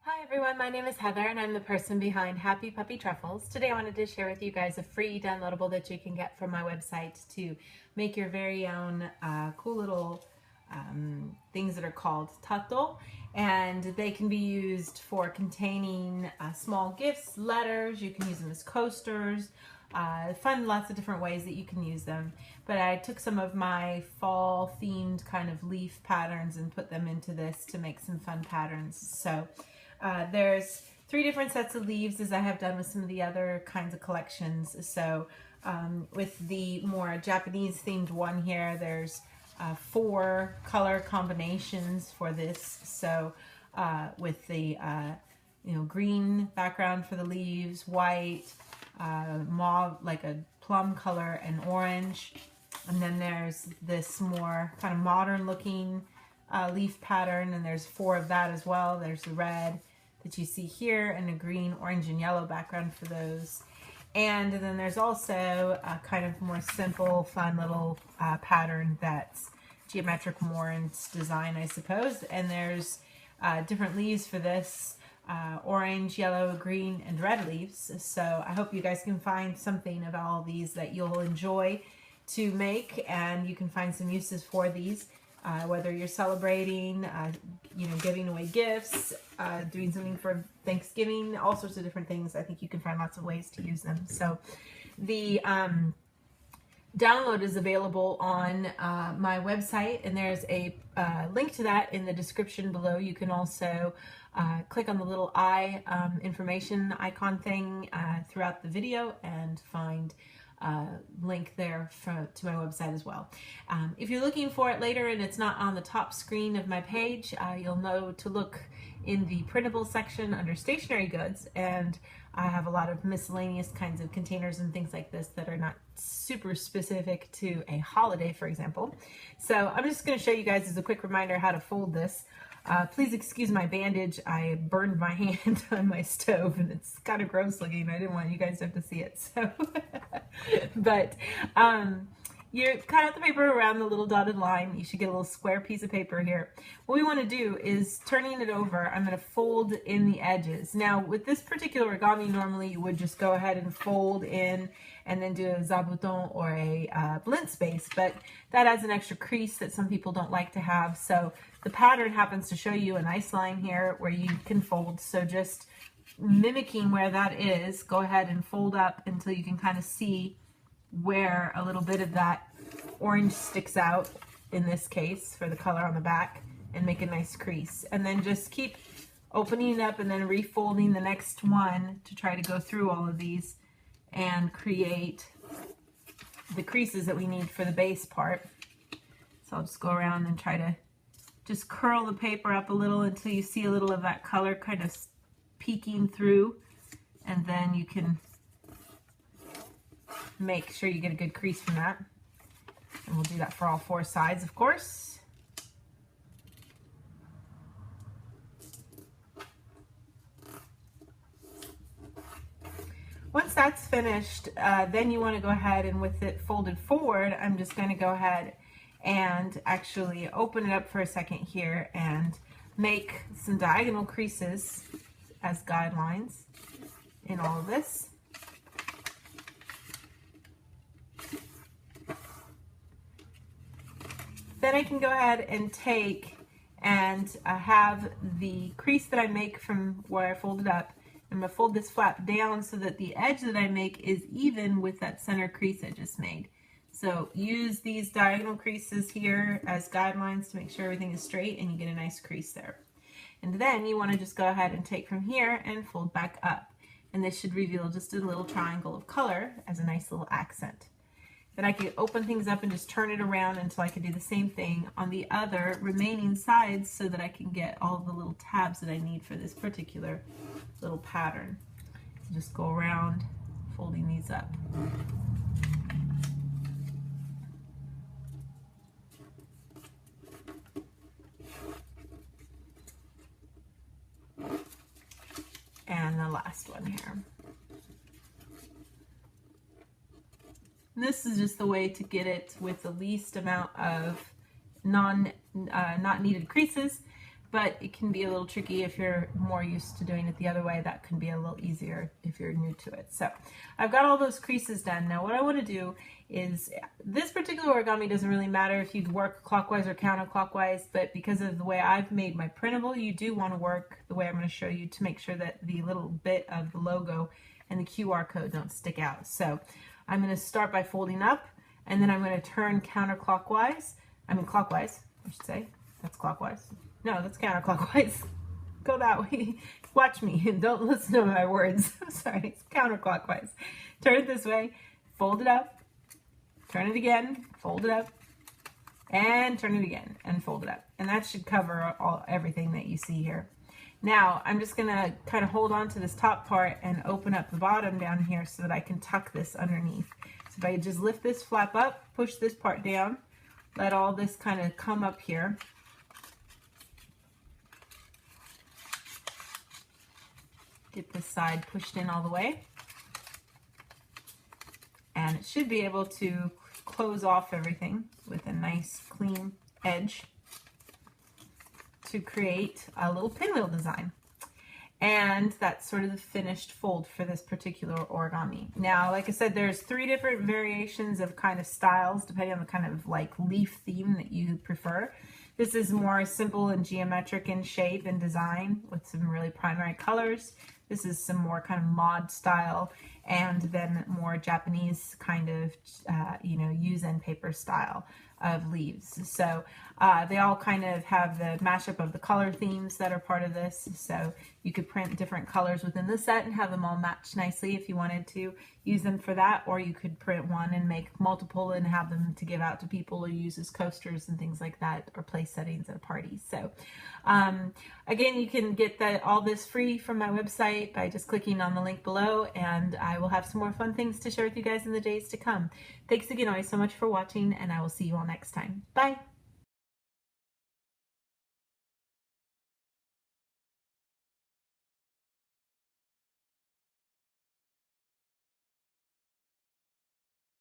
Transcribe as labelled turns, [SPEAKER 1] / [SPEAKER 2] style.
[SPEAKER 1] Hi everyone, my name is Heather and I'm the person behind Happy Puppy Truffles. Today I wanted to share with you guys a free downloadable that you can get from my website to make your very own cool little things that are called Tato, and they can be used for containing small gifts, letters. You can use them as coasters. Find lots of different ways that you can use them, but I took some of my fall themed kind of leaf patterns and put them into this to make some fun patterns. So there's 3 different sets of leaves, as I have done with some of the other kinds of collections. So with the more Japanese themed one here, there's 4 color combinations for this. So with the green background for the leaves, white, mauve, like a plum color, and orange. And then there's this more kind of modern looking leaf pattern, and there's 4 of that as well. There's the red that you see here and a green, orange, and yellow background for those. And then there's also a kind of more simple, fun little pattern that's geometric, more in design, I suppose. And there's different leaves for this, orange, yellow, green, and red leaves. So I hope you guys can find something of all these that you'll enjoy to make, and you can find some uses for these. Whether you're celebrating, giving away gifts, doing something for Thanksgiving, all sorts of different things. I think you can find lots of ways to use them. So the download is available on my website, and there's a link to that in the description below. You can also click on the little eye information icon thing throughout the video and find link there to my website as well. If you're looking for it later and it's not on the top screen of my page, you'll know to look in the printable section under stationery goods, and I have a lot of miscellaneous kinds of containers and things like this that are not super specific to a holiday, for example. So I'm just going to show you guys as a quick reminder how to fold this. Please excuse my bandage. I burned my hand on my stove and it's kind of gross looking. I didn't want you guys to have to see it. So, but you cut out the paper around the little dotted line. You should get a little square piece of paper here. What we want to do is, turning it over, I'm going to fold in the edges. Now with this particular origami, normally you would just go ahead and fold in and then do a zabuton or a blint space, but that adds an extra crease that some people don't like to have. So the pattern happens to show you a nice line here where you can fold. So just mimicking where that is, go ahead and fold up until you can kind of see where a little bit of that orange sticks out, in this case for the color on the back, and make a nice crease. And then just keep opening it up and then refolding the next one to try to go through all of these and create the creases that we need for the base part. So I'll just go around and try to just curl the paper up a little until you see a little of that color kind of peeking through, and then you can make sure you get a good crease from that. And we'll do that for all 4 sides, of course. Once that's finished, then you want to go ahead and, with it folded forward, I'm just going to go ahead and actually open it up for a second here and make some diagonal creases as guidelines in all of this. Then I can go ahead and take and have the crease that I make from where I folded up. I'm going to fold this flap down so that the edge that I make is even with that center crease I just made. So use these diagonal creases here as guidelines to make sure everything is straight and you get a nice crease there. And then you want to just go ahead and take from here and fold back up. And this should reveal just a little triangle of color as a nice little accent. Then I can open things up and just turn it around until I can do the same thing on the other remaining sides so that I can get all the little tabs that I need for this particular little pattern. So just go around folding these up. And the last one here. This is just the way to get it with the least amount of not needed creases, but it can be a little tricky if you're more used to doing it the other way. That can be a little easier if you're new to it. So I've got all those creases done. Now what I want to do is, this particular origami doesn't really matter if you work clockwise or counterclockwise, but because of the way I've made my printable, you do want to work the way I'm going to show you to make sure that the little bit of the logo and the QR code don't stick out. So I'm going to start by folding up, and then I'm going to turn clockwise, I should say. That's clockwise. No, that's counterclockwise. Go that way. Watch me and don't listen to my words. Sorry, it's counterclockwise. Turn it this way, fold it up, turn it again, fold it up, and turn it again, and fold it up. And that should cover everything that you see here. Now, I'm just gonna kind of hold on to this top part and open up the bottom down here so that I can tuck this underneath. So if I just lift this flap up, push this part down, let all this kind of come up here. Get this side pushed in all the way. And it should be able to close off everything with a nice clean edge to create a little pinwheel design. And that's sort of the finished fold for this particular origami. Now, like I said, there's 3 different variations of kind of styles depending on the kind of like leaf theme that you prefer. This is more simple and geometric in shape and design with some really primary colors. This is some more kind of mod style, and then more Japanese kind of, use end paper style of leaves. So they all kind of have the mashup of the color themes that are part of this. So you could print different colors within the set and have them all match nicely if you wanted to use them for that, or you could print one and make multiple and have them to give out to people or use as coasters and things like that, or place settings at parties. So again, you can get all this free from my website by just clicking on the link below, and I will have some more fun things to share with you guys in the days to come. Thanks again always so much for watching, and I will see you all next time. Bye!